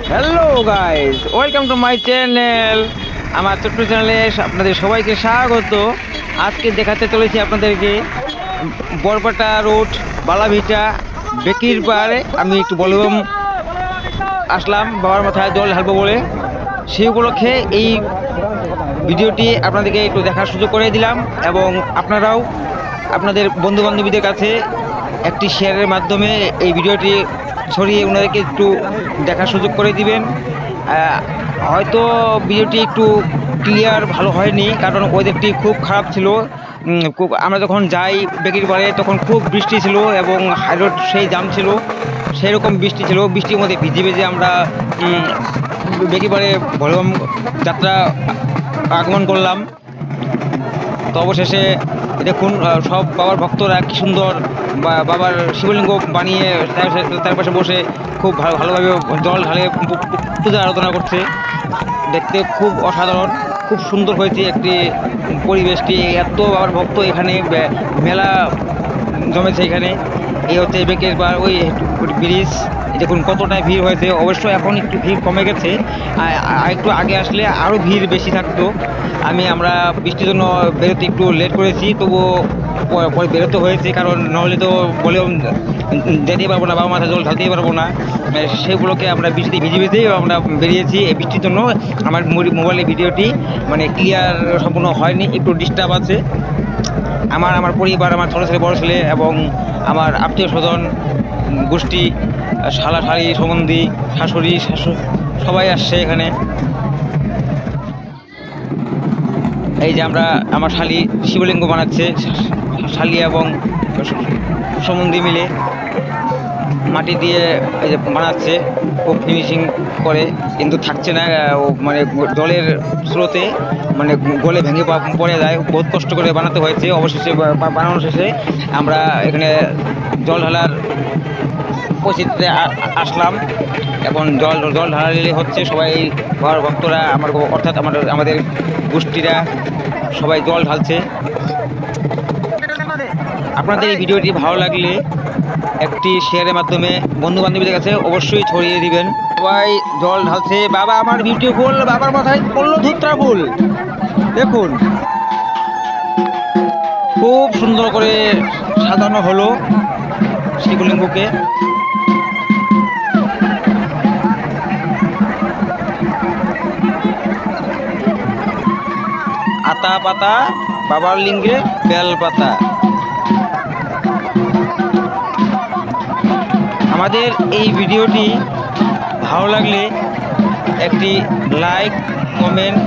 Hello guys, welcome to my channel. আমার ছোট্ট চ্যানেলে আপনাদের সবাইকে স্বাগত। আজকে দেখাতে চলেছি আপনাদেরকে বরপাটা রোড, বালাভিটা, বেকির পাড়ে আমি একটু বললাম আসলাম বাবার মাথায় জল ঢালবো বলে। সেই উপলক্ষে এই ভিডিওটি আপনাদেরকে একটু দেখার সুযোগ করে দিলাম, এবং আপনারাও আপনাদের বন্ধু বান্ধবীদের কাছে একটি শেয়ারের মাধ্যমে এই ভিডিওটি ছড়িয়ে ওনাদেরকে একটু দেখার সুযোগ করে দিবেন। হয়তো ভিডিওটি একটু ক্লিয়ার ভালো হয়নি, কারণ ওয়েদারটি খুব খারাপ ছিল। খুব আমরা যখন যাই বেকির পাড়ে তখন খুব বৃষ্টি ছিল এবং হাইরোড সেই জাম ছিল, সেই রকম বৃষ্টি ছিল। বৃষ্টির মধ্যে ভিজে ভিজে আমরা বেকির পাড়ে ভলম যাত্রা আগমন করলাম। তো অবশেষে দেখুন সব বাবার ভক্তরা কি সুন্দর বাবার শিবলিঙ্গ বানিয়ে তার পাশে বসে খুব ভালোভাবে জল ঢালে পূজা আরাধনা করছে। দেখতে খুব অসাধারণ, খুব সুন্দর হয়েছে একটি পরিবেশটি। এত বাবার ভক্ত এখানে মেলা জমেছে এখানে। এই হচ্ছে বেকের বা ওই ব্রিজ, দেখুন কতটা ভিড় হয়েছে। অবশ্যই এখন একটু ভিড় কমে গেছে, আর একটু আগে আসলে আরও ভিড় বেশি থাকতো। আমরা বৃষ্টির জন্য বেরোতে একটু লেট করেছি, তবুও পরে বেরোতে হয়েছে, কারণ নাহলে তো বলেও যেতেই পারবো না, বাবা মাথায় জল ঢালতেই পারবো না। সেগুলোকে আমরা বৃষ্টিতে ভিজে ভিজেই আমরা বেরিয়েছি। এই বৃষ্টির জন্য আমার মোবাইলের ভিডিওটি মানে ক্লিয়ার সম্পূর্ণ হয়নি, একটু ডিস্টার্ব আছে। আমার পরিবার, আমার ছোটো ছেলে, বড়ো ছেলে এবং আমার আত্মীয় স্বজন গোষ্ঠী, শালা শাড়ি সম্বন্ধী, শাশুড়ি সবাই আসছে এখানে। এই যে আমার শালি শিবলিঙ্গ বানাচ্ছে, শালি এবং সম্বন্ধী মিলে মাটি দিয়ে এই যে বানাচ্ছে, খুব ফিনিশিং করে, কিন্তু থাকছে না। মানে জলের স্রোতে মানে গলে ভেঙে পড়ে যায়, বহুত কষ্ট করে বানাতে হয়েছে। অবশেষে বানানো শেষে আমরা এখানে জল ঢালার উপস্থিতিতে আসলাম। এখন জল ঢালালি হচ্ছে, সবাই ভক্তরা অর্থাৎ আমাদের গোষ্ঠীরা সবাই জল ঢালছে। আপনাদের এই ভিডিওটি ভালো লাগলে একটি শেয়ারের মাধ্যমে বন্ধু বান্ধবীদের কাছে অবশ্যই ছড়িয়ে দিবেন। সবাই জল ঢালছে। বাবা আমার বিউটিফুল, বাবার মাথায় পড়লো ধুত্রা ফুল। দেখুন খুব সুন্দর করে সাজানো হলো শিবলিঙ্গকে। আতা পাতা, বাবার লিঙ্গে বেল পাতা। আমাদের এই ভিডিওটি ভালো লাগলে একটি লাইক, কমেন্ট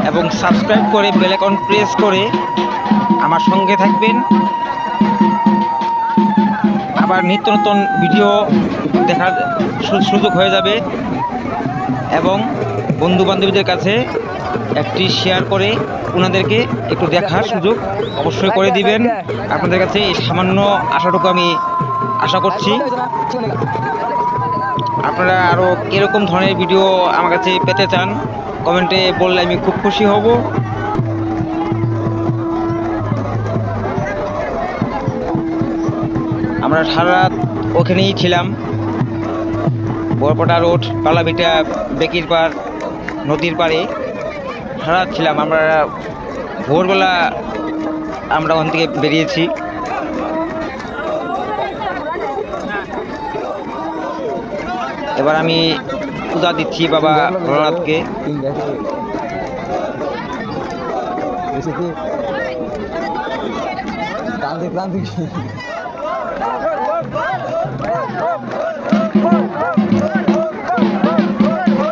এবং সাবস্ক্রাইব করে বেল আইকন প্রেস করে আমার সঙ্গে থাকবেন। আবার নিত্য নতুন ভিডিও দেখার সুযোগ হয়ে যাবে, এবং বন্ধু বান্ধবীদের কাছে একটি শেয়ার করে ওনাদেরকে একটু দেখার সুযোগ অবশ্যই করে দিবেন। আপনাদের কাছে এই সামান্য আশাটুকু আমি আশা করছি। আপনারা আরও এরকম ধরনের ভিডিও আমার কাছে পেতে চান, কমেন্টে বললে আমি খুব খুশি হব। আমরা সারা রাত ওখানেই ছিলাম, বরপাটা রোড, বালাভিটা, বেকির পাড়, নদীর পাড়ে সারা রাত ছিলাম। আমরা ভোরবেলা আমরা ওখান থেকে বেরিয়েছি। এবার আমি পূজা দিচ্ছি বাবা ভোলানাথকে।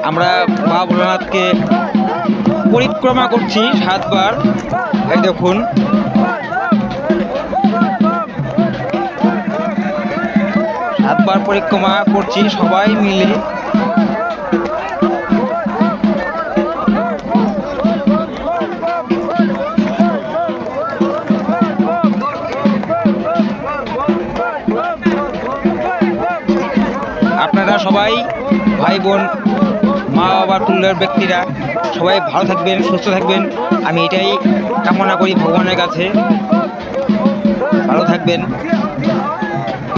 আমরা বাবা ভোলানাথকে পরিক্রমা করছি 7 বার। এই দেখুন বার পরিক্রমা করছি সবাই মিলে। আপনারা সবাই ভাই বোন, মা বাবা তুল্যের ব্যক্তিরা সবাই ভালো থাকবেন, সুস্থ থাকবেন, আমি এটাই কামনা করি ভগবানের কাছে। ভালো থাকবেন।